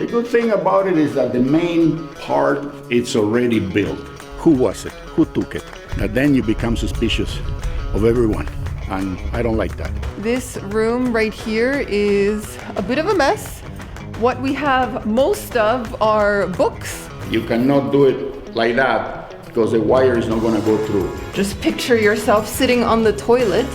The good thing about it is that the main part, it's already built. Who was it? Who took it? And then you become suspicious of everyone. And I don't like that. This room right here is a bit of a mess. What we have most of are books. You cannot do it like that because the wire is not going to go through. Just picture yourself sitting on the toilet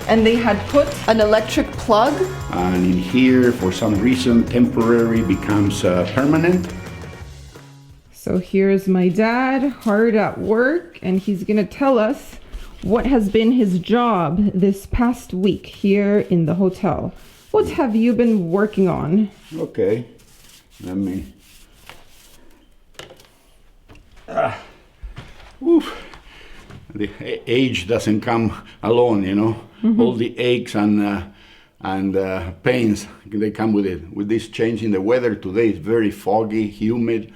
and they had put an electric plug. And in here, for some reason, temporary becomes permanent. So here's my dad, hard at work, and he's gonna tell us what has been his job this past week here in the hotel. What have you been working on? Okay, let me... The age doesn't come alone, you know. Mm-hmm. All the aches and pains, they come with it. With this change in the weather today, it's very foggy, humid,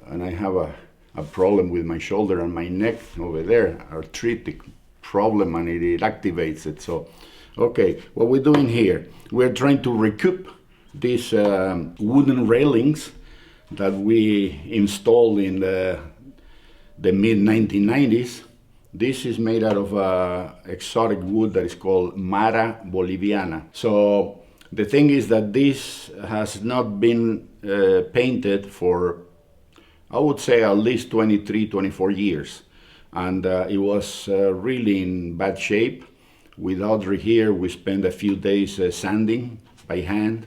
and I have a problem with my shoulder and my neck over there, arthritic problem, and it activates it. So, okay, what we're doing here, we're trying to recoup these wooden railings that we installed in the mid-1990s. This is made out of exotic wood that is called Mara Boliviana. So the thing is that this has not been painted for, I would say, at least 23, 24 years. And it was really in bad shape. With Audrey here, we spent a few days sanding by hand.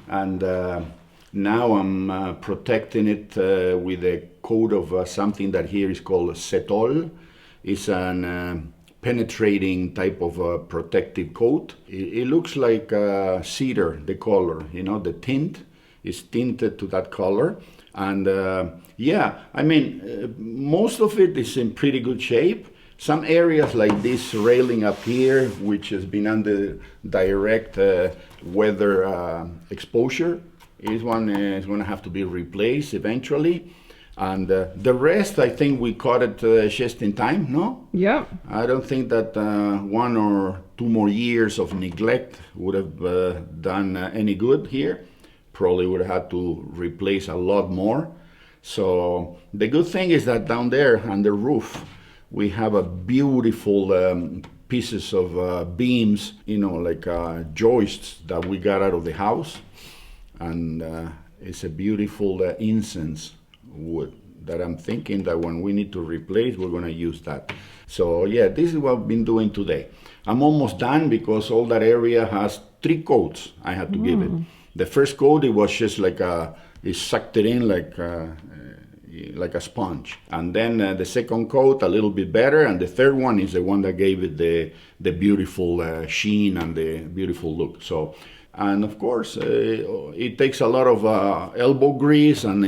And now I'm protecting it with a coat of something that here is called Setol. It's an penetrating type of protective coat. It looks like cedar, the color, you know, the tint is tinted to that color. And yeah, I mean, most of it is in pretty good shape. Some areas like this railing up here, which has been under direct weather exposure, is going to have to be replaced eventually. And the rest, I think we caught it just in time, no? Yeah. I don't think that 1 or 2 more years of neglect would have done any good here. Probably would have had to replace a lot more. So the good thing is that down there on the roof, we have a beautiful pieces of beams, you know, like joists that we got out of the house. And it's a beautiful incense wood that I'm thinking that when we need to replace, we're going to use that. So yeah, this is what I've been doing today. I'm almost done because all that area has 3 coats I had to give it. The first coat, it was just like it sucked it in like a sponge. And then the second coat, a little bit better. And the third one is the one that gave it the beautiful sheen and the beautiful look. So, and of course, it takes a lot of elbow grease and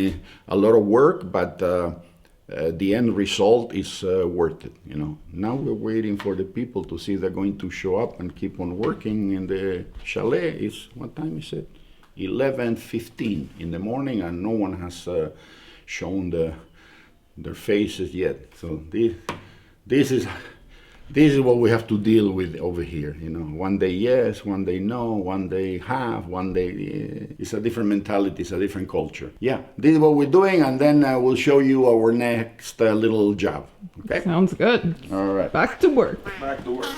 a lot of work, but the end result is worth it, you know. Now we're waiting for the people to see if they're going to show up and keep on working in the chalet. What time is it? 11:15 in the morning, and no one has shown their faces yet. So this is what we have to deal with over here, you know. One day yes, one day no, one day half, one day it's a different mentality, it's a different culture. Yeah, this is what we're doing, and then we'll show you our next little job. Okay. Sounds good. All right. Back to work. Back to work.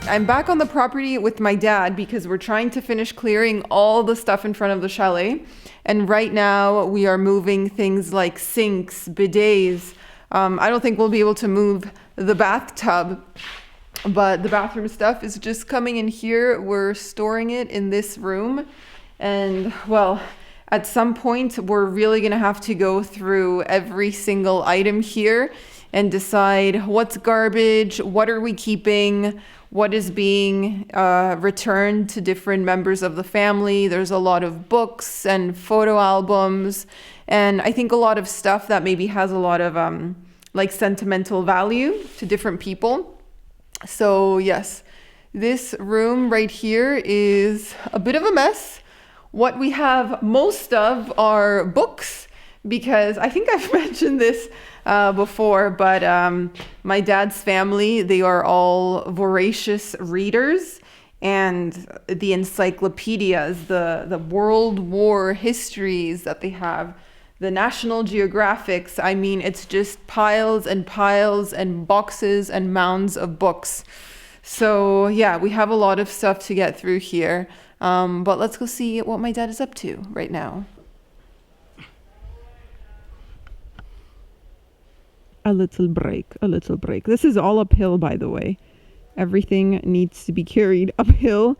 I'm back on the property with my dad because we're trying to finish clearing all the stuff in front of the chalet. And right now we are moving things like sinks, bidets. I don't think we'll be able to move the bathtub, but the bathroom stuff is just coming in here. We're storing it in this room. And well, at some point we're really gonna have to go through every single item here and decide what's garbage, what are we keeping, what is being returned to different members of the family. There's a lot of books and photo albums, and I think a lot of stuff that maybe has a lot of like sentimental value to different people. So yes, this room right here is a bit of a mess. What we have most of are books, because I think I've mentioned this before, but my dad's family, they are all voracious readers, and the encyclopedias, the World War histories that they have, the National Geographics, I mean, it's just piles and piles and boxes and mounds of books. So yeah, we have a lot of stuff to get through here, but let's go see what my dad is up to right now. A little break. This is all uphill, by the way. Everything needs to be carried uphill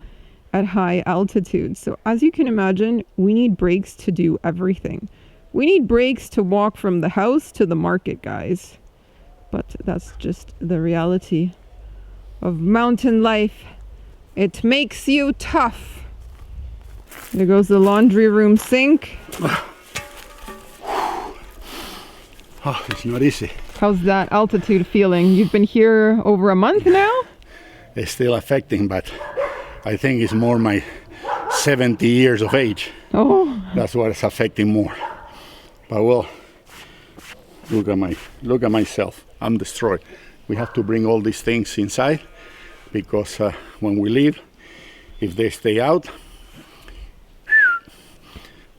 at high altitude. So as you can imagine, we need brakes to do everything. We need brakes to walk from the house to the market, guys. But that's just the reality of mountain life. It makes you tough. There goes the laundry room sink. Oh, it's not easy. How's that altitude feeling? You've been here over a month now? It's still affecting, but I think it's more my 70 years of age. Oh. That's what is affecting more. But well, look at myself. I'm destroyed. We have to bring all these things inside because when we leave, if they stay out,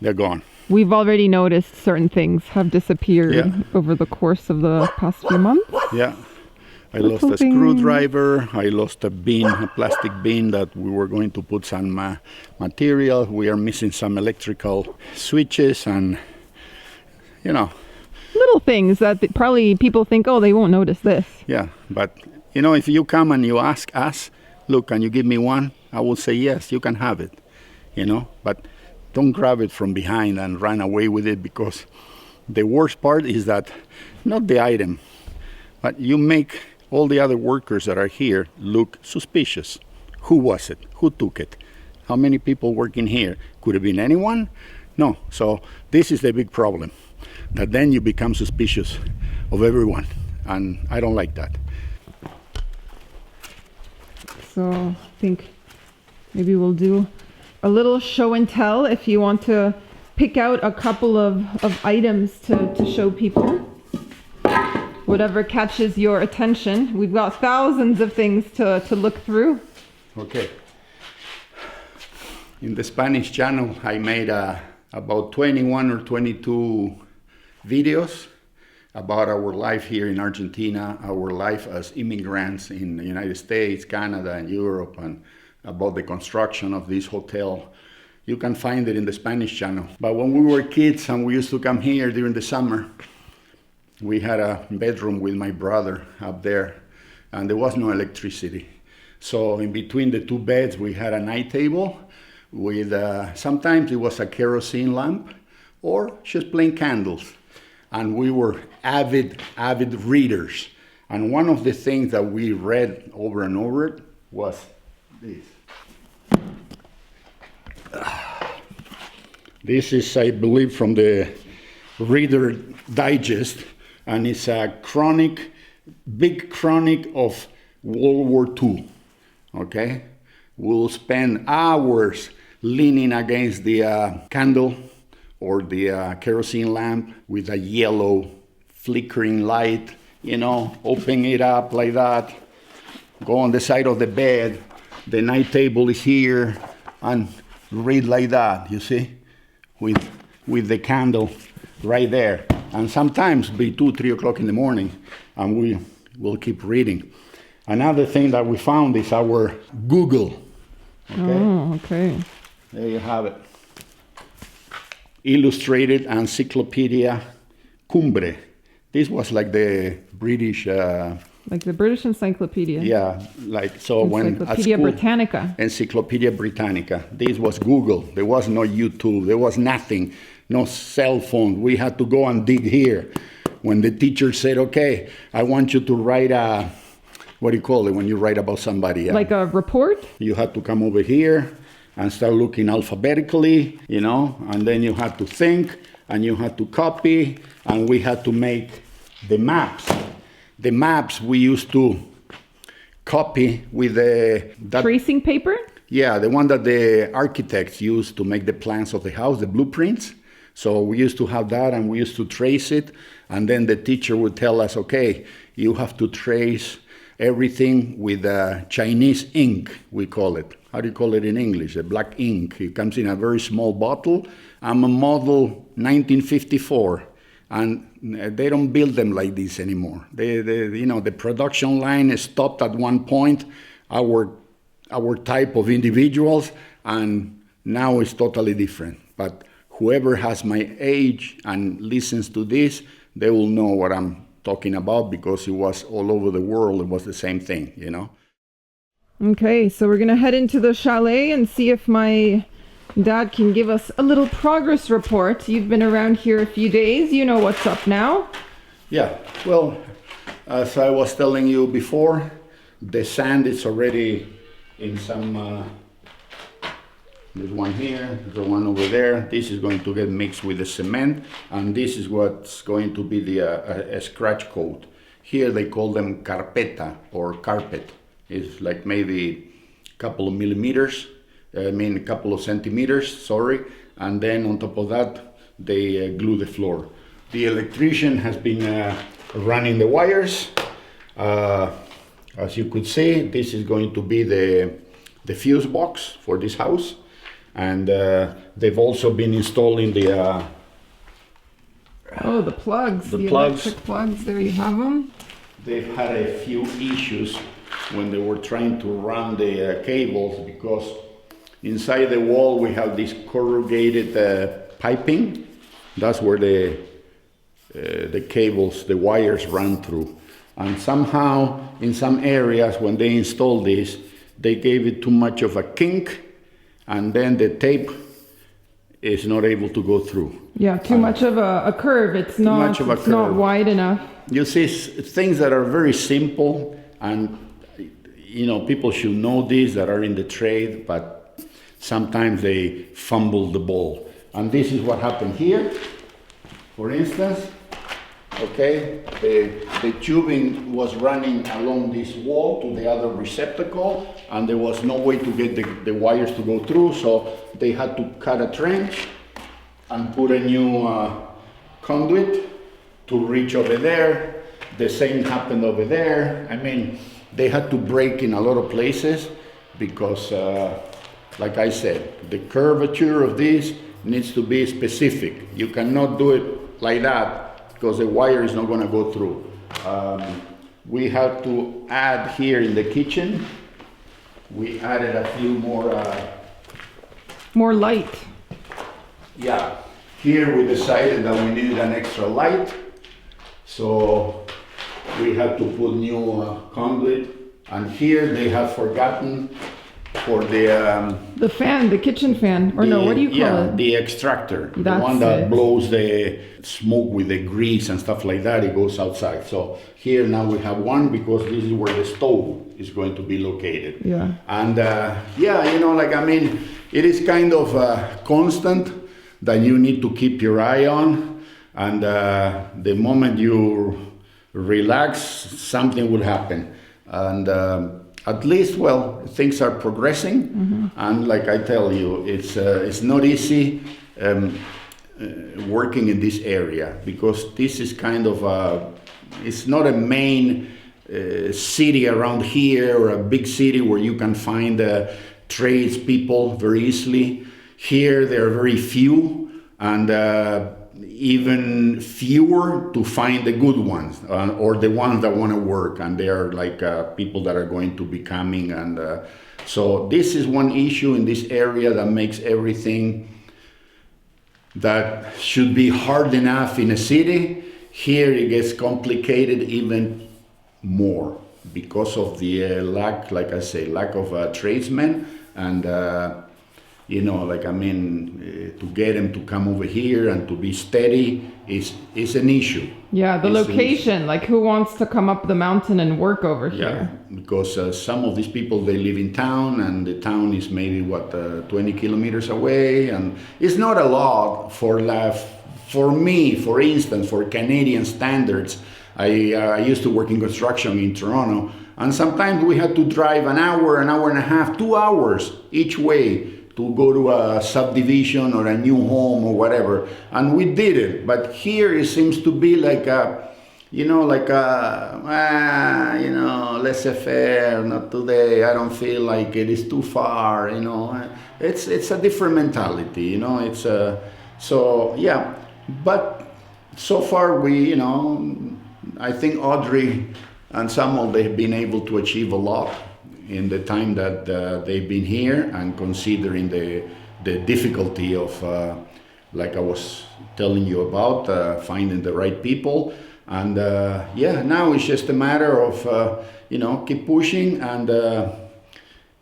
they're gone. We've already noticed certain things have disappeared over the course of the past few months. Yeah. I lost a screwdriver. I lost a bin, a plastic bin that we were going to put some material. We are missing some electrical switches and, you know. Little things that probably people think, oh, they won't notice this. Yeah, but, you know, if you come and you ask us, look, can you give me one? I will say, yes, you can have it, you know, but don't grab it from behind and run away with it, because the worst part is that not the item, but you make all the other workers that are here look suspicious. Who was it? Who took it? How many people working here? Could have been anyone? No. So this is the big problem, that then you become suspicious of everyone, and I don't like that. So I think maybe we'll do a little show and tell if you want to pick out a couple of items to show people. Whatever catches your attention. We've got thousands of things to look through. Okay. In the Spanish channel, I made about 21 or 22 videos about our life here in Argentina, our life as immigrants in the United States, Canada, and Europe, and about the construction of this hotel. You can find it in the Spanish channel. But when we were kids and we used to come here during the summer, we had a bedroom with my brother up there, and there was no electricity. So in between the two beds, we had a night table with, sometimes it was a kerosene lamp or just plain candles. And we were avid readers. And one of the things that we read over and over was this. This is, I believe, from the Reader Digest, and it's a big chronic of World War II, okay? We'll spend hours leaning against the candle or the kerosene lamp with a yellow flickering light, you know, open it up like that, go on the side of the bed, the night table is here, and read like that, you see, with the candle right there. And sometimes be 2, 3 o'clock in the morning, and we will keep reading. Another thing that we found is our Google. Okay? Oh, okay. There you have it. Illustrated Encyclopedia Cumbre. This was like the British. Like the British Encyclopedia. Yeah, like so when at Encyclopedia school, Britannica. Encyclopedia Britannica. This was Google. There was no YouTube. There was nothing. No cell phone. We had to go and dig here. When the teacher said, "Okay, I want you to write a, what do you call it when you write about somebody?" Like a report? You had to come over here and start looking alphabetically, you know, and then you had to think and you had to copy, and we had to make the maps. The maps we used to copy with that Tracing paper? yeah, the one that the architects used to make the plans of the house, the blueprints. So we used to have that and we used to trace it. And then the teacher would tell us, okay, you have to trace everything with Chinese ink, we call it. How do you call it in English? A black ink. It comes in a very small bottle. I'm a model 1954. And they don't build them like this anymore. The production line stopped at one point, our type of individuals, and now it's totally different. But whoever has my age and listens to this, they will know what I'm talking about because it was all over the world. It was the same thing, you know. Okay, so we're going to head into the chalet and see if my dad can give us a little progress report. You've been around here a few days. You know what's up now. Yeah, well, as I was telling you before, the sand is already in some, there's one here, there's one over there. This is going to get mixed with the cement, and this is what's going to be the a scratch coat. Here they call them carpeta or carpet. It's like maybe a couple of millimeters, a couple of centimeters, sorry, and then on top of that, they glue the floor. The electrician has been running the wires. As you could see, this is going to be the fuse box for this house. And they've also been installing the... the plugs. The plugs. Electric plugs, there you have them. They've had a few issues when they were trying to run the cables, because inside the wall we have this corrugated piping. That's where the cables, the wires run through. And somehow, in some areas, when they installed this, they gave it too much of a kink, and then the tape is not able to go through. Yeah, too much of a curve. It's not not wide enough. You see things that are very simple, and people should know this that are in the trade, but sometimes they fumble the ball. And this is what happened here, for instance. Okay, the tubing was running along this wall to the other receptacle, and there was no way to get the wires to go through, so they had to cut a trench and put a new conduit to reach over there. The same happened over there. I mean, they had to break in a lot of places because, like I said, the curvature of this needs to be specific. You cannot do it like that, because the wire is not going to go through. We have to add here in the kitchen, we added a few more light. Yeah, here we decided that we needed an extra light, so we had to put new conduit, and here they have forgotten for the fan, the kitchen fan, or no, what do you call it? The extractor, That's the one that it. blows the smoke with the grease and stuff like that. It goes outside. So here now we have one, because this is where the stove is going to be located. Yeah. And it is kind of constant that you need to keep your eye on, and the moment you relax, something will happen. And at least, things are progressing, and like I tell you, it's not easy working in this area, because this is kind of it's not a main city around here, or a big city where you can find tradespeople very easily. Here there are very few, and even fewer to find the good ones or the ones that want to work, and they are like people that are going to be coming. And so this is one issue in this area that makes everything that should be hard enough in a city, here it gets complicated even more because of the lack, like I say, lack of tradesmen. And to get them to come over here and to be steady is an issue. Yeah, the location, like who wants to come up the mountain and work over Yeah, here? because some of these people, they live in town, and the town is maybe 20 kilometers away, and it's not a lot for me, for instance, for Canadian standards. I used to work in construction in Toronto, and sometimes we had to drive an hour and a half, 2 hours each way to go to a subdivision or a new home or whatever, and we did it. But here it seems to be like laissez-faire, not today, I don't feel like it is too far, it's a different mentality, so yeah. But so far I think Audrey and Samuel, they've been able to achieve a lot in the time that they've been here, and considering the difficulty of, like I was telling you about, finding the right people. And now it's just a matter of, keep pushing, and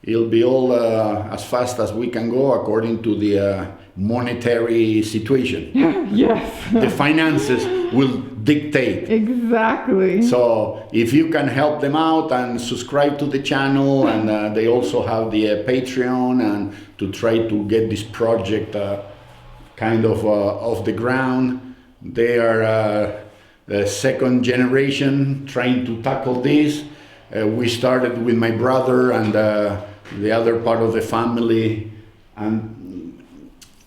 it'll be all as fast as we can go according to the monetary situation. Yes. The finances will dictate. Exactly. So if you can help them out and subscribe to the channel, and they also have the Patreon, and to try to get this project kind of off the ground. They are the second generation trying to tackle this. We started with my brother and the other part of the family. And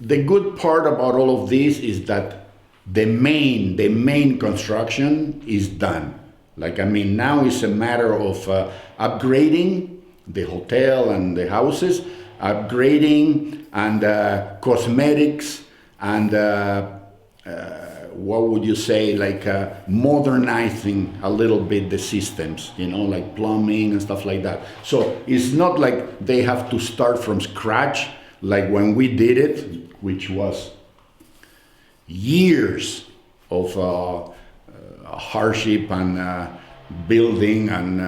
the good part about all of this is that the main construction is done. Now it's a matter of upgrading the hotel and the houses, upgrading and cosmetics and what would you say, modernizing a little bit the systems, like plumbing and stuff like that. So it's not like they have to start from scratch like when we did it, which was years of hardship and building and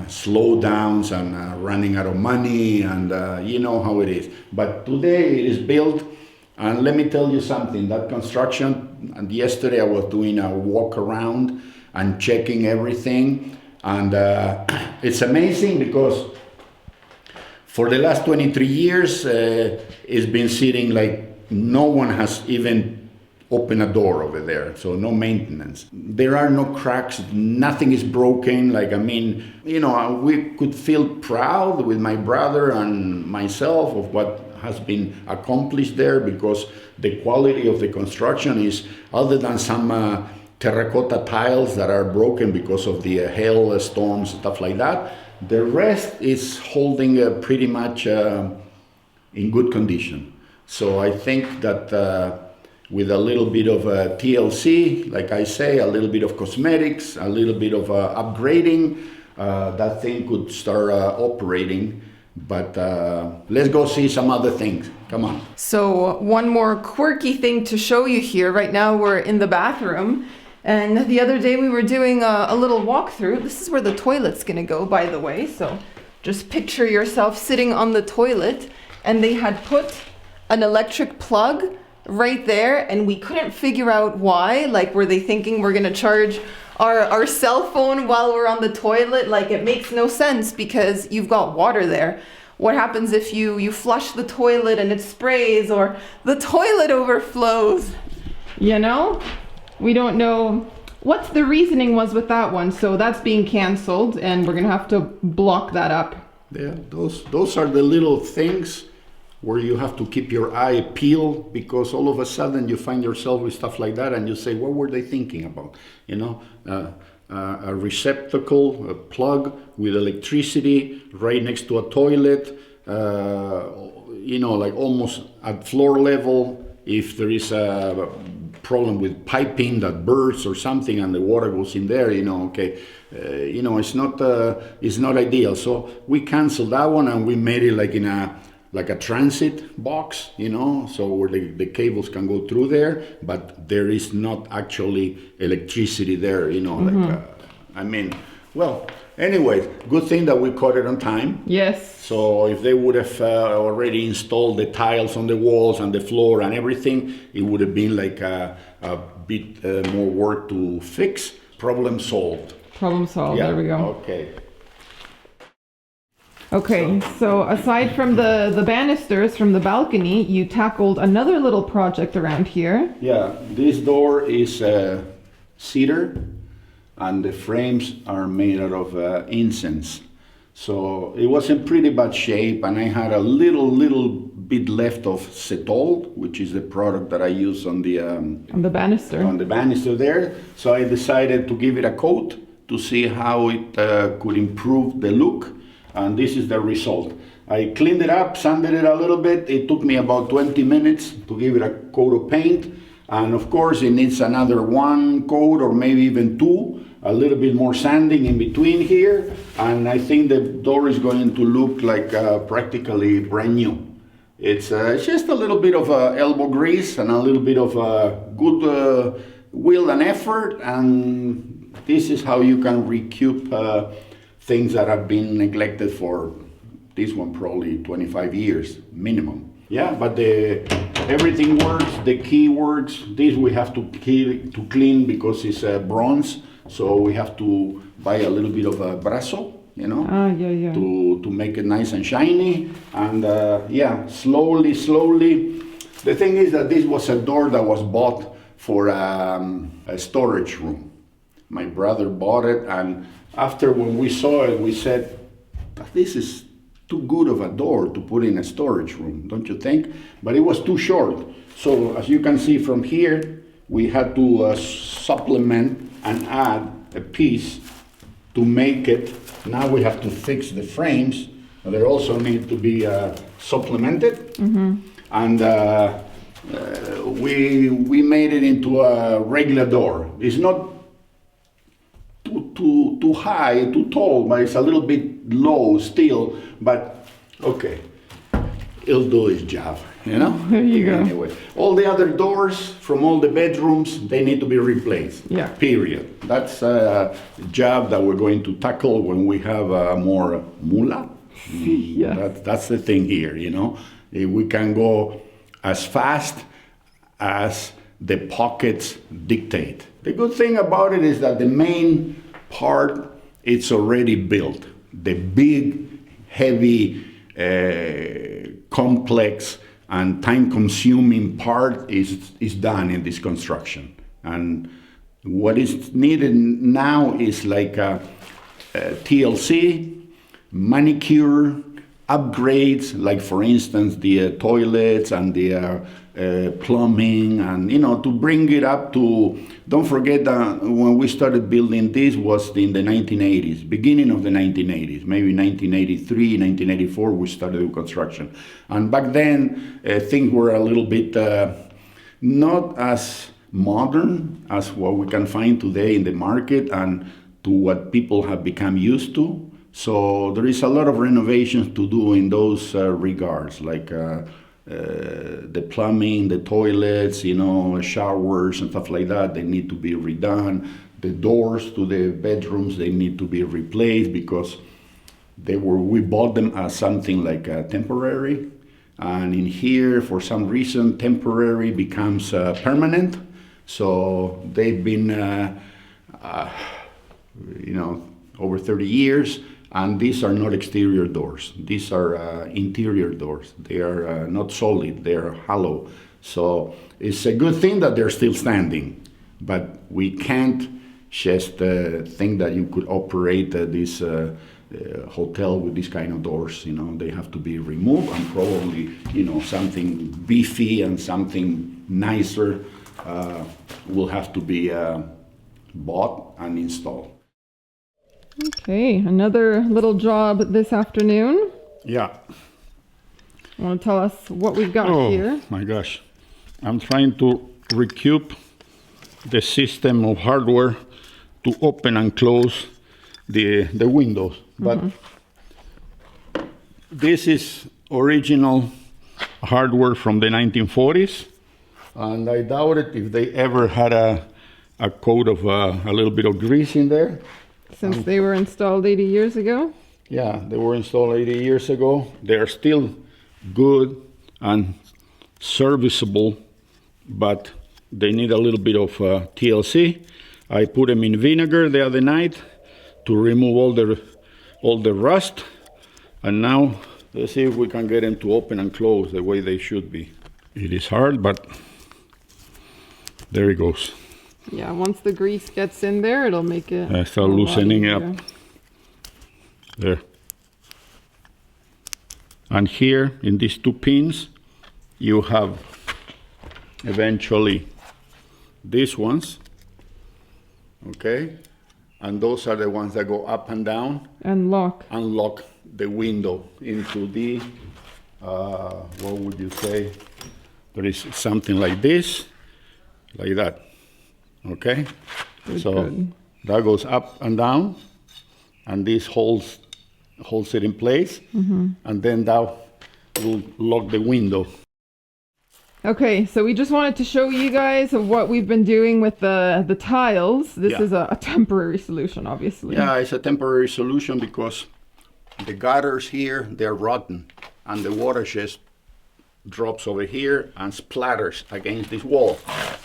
slowdowns and running out of money, and you know how it is. But today it is built, and let me tell you something, that construction, and yesterday I was doing a walk around and checking everything, and it's amazing because for the last 23 years it's been sitting like no one has even open a door over there, so no maintenance. There are no cracks, nothing is broken. We could feel proud with my brother and myself of what has been accomplished there, because the quality of the construction is, other than some terracotta tiles that are broken because of the hail storms, stuff like that, the rest is holding pretty much in good condition. So I think that with a little bit of TLC, like I say, a little bit of cosmetics, a little bit of upgrading, that thing could start operating. But let's go see some other things. Come on. So one more quirky thing to show you here. Right now we're in the bathroom, and the other day we were doing a little walkthrough. This is where the toilet's gonna go, by the way. So just picture yourself sitting on the toilet, and they had put an electric plug right there, and we couldn't figure out why. Were they thinking we're gonna charge our cell phone while we're on the toilet? It makes no sense, because you've got water there. What happens if you flush the toilet and it sprays, or the toilet overflows? We don't know what the reasoning was with that one, so that's being canceled, and we're gonna have to block that up. Yeah, those are the little things where you have to keep your eye peeled, because all of a sudden you find yourself with stuff like that, and you say, what were they thinking about? A receptacle, a plug with electricity right next to a toilet, almost at floor level. If there is a problem with piping that bursts or something and the water goes in there, okay, it's not ideal. So we canceled that one and we made it like a transit box, so where the cables can go through there, but there is not actually electricity there, well, anyway, good thing that we caught it on time. Yes. So if they would have already installed the tiles on the walls and the floor and everything, it would have been like a bit more work to fix. Problem solved. Problem solved. Yeah. There we go. Okay. Okay, so aside from the banisters from the balcony, you tackled another little project around here. Yeah, this door is cedar, and the frames are made out of incense. So it was in pretty bad shape, and I had a little bit left of Setol, which is the product that I use on the banister. On the banister there. So I decided to give it a coat to see how it could improve the look, and this is the result. I cleaned it up, sanded it a little bit. It took me about 20 minutes to give it a coat of paint, and of course it needs another one coat or maybe even two. A little bit more sanding in between here, and I think the door is going to look like practically brand new. It's just a little bit of elbow grease and a little bit of good will and effort, and this is how you can recoup things that have been neglected for this one probably 25 years minimum. Yeah, but everything works, the key works. This we have to clean because it's bronze. So we have to buy a little bit of a brasso, to make it nice and shiny. And slowly. The thing is that this was a door that was bought for a storage room. My brother bought it, and after when we saw it, we said, this is too good of a door to put in a storage room, don't you think? But it was too short. So as you can see from here, we had to supplement and add a piece to make it. Now we have to fix the frames. They also need to be supplemented. Mm-hmm. And we made it into a regular door. It's not too high, too tall, but it's a little bit low still. But okay, it'll do its job. There you go. Anyway, all the other doors from all the bedrooms, they need to be replaced. Yeah. Period. That's a job that we're going to tackle when we have more mula. Yeah. That's the thing here, We can go as fast as the pockets dictate. The good thing about it is that the main part, it's already built. The big, heavy, complex, and time-consuming part is done in this construction. And what is needed now is like a TLC, manicure, upgrades, like for instance the toilets and the plumbing, and to bring it up to. Don't forget that when we started building this was in the 1980s, beginning of the 1980s, maybe 1983, 1984 we started the construction, and back then things were a little bit not as modern as what we can find today in the market and to what people have become used to. So there is a lot of renovations to do in those regards, like the plumbing, the toilets, showers and stuff like that. They need to be redone. The doors to the bedrooms, they need to be replaced because we bought them as something like temporary. And in here, for some reason, temporary becomes permanent. So they've been, over 30 years. And these are not exterior doors. These are interior doors. They are not solid. They are hollow. So it's a good thing that they're still standing. But we can't just think that you could operate this hotel with this kind of doors. They have to be removed and probably, something beefy and something nicer will have to be bought and installed. Okay, another little job this afternoon. Yeah. Want to tell us what we've got here? Oh my gosh. I'm trying to recoup the system of hardware to open and close the windows. But this is original hardware from the 1940s, and I doubt it if they ever had a coat of a little bit of grease in there. Since they were installed 80 years ago? Yeah, they were installed 80 years ago. They are still good and serviceable, but they need a little bit of TLC. I put them in vinegar the other night to remove all the rust, and now let's see if we can get them to open and close the way they should be. It is hard, but there it goes. Yeah, once the grease gets in there, it'll make it start loosening up. There. And here, in these two pins, you have eventually these ones, okay? And those are the ones that go up and down. And lock. Unlock the window into the, what would you say? There is something like this, like that, okay? Good. That goes up and down, and this holds it in place, and then that will lock the window. Okay, so we just wanted to show you guys what we've been doing with the tiles. This is a temporary solution, obviously. Yeah, it's a temporary solution because the gutters here, they're rotten, and the water just drops over here and splatters against this wall.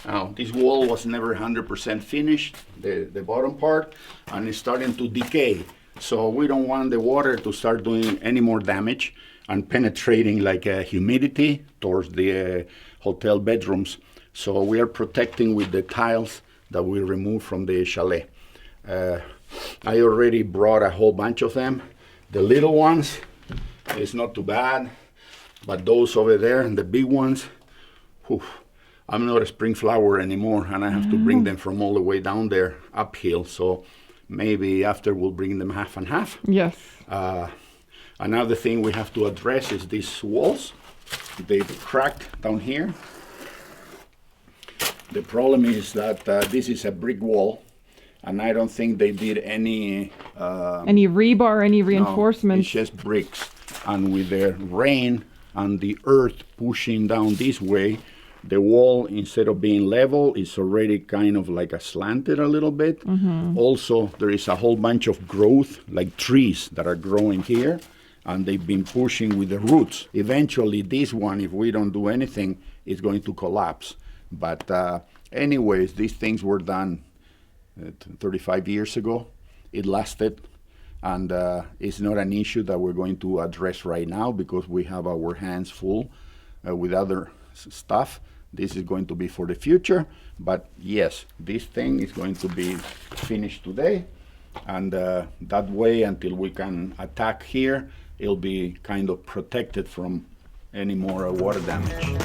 Now, this wall was never 100% finished, the bottom part, and it's starting to decay. So we don't want the water to start doing any more damage and penetrating like humidity towards the hotel bedrooms. So we are protecting with the tiles that we removed from the chalet. I already brought a whole bunch of them. The little ones, it's not too bad, but those over there and the big ones, whew, I'm not a spring flower anymore, and I have to bring them from all the way down there uphill. So maybe after we'll bring them half and half. Yes. Another thing we have to address is these walls. They've cracked down here. The problem is that this is a brick wall, and I don't think they did any rebar, any reinforcements. No, it's just bricks. And with the rain and the earth pushing down this way, the wall, instead of being level, is already kind of like slanted a little bit. Also, there is a whole bunch of growth, like trees that are growing here, and they've been pushing with the roots. Eventually, this one, if we don't do anything, is going to collapse. But anyways, these things were done 35 years ago. It lasted, and it's not an issue that we're going to address right now because we have our hands full with other stuff. This is going to be for the future, but yes, this thing is going to be finished today, and that way, until we can attack here, it'll be kind of protected from any more water damage.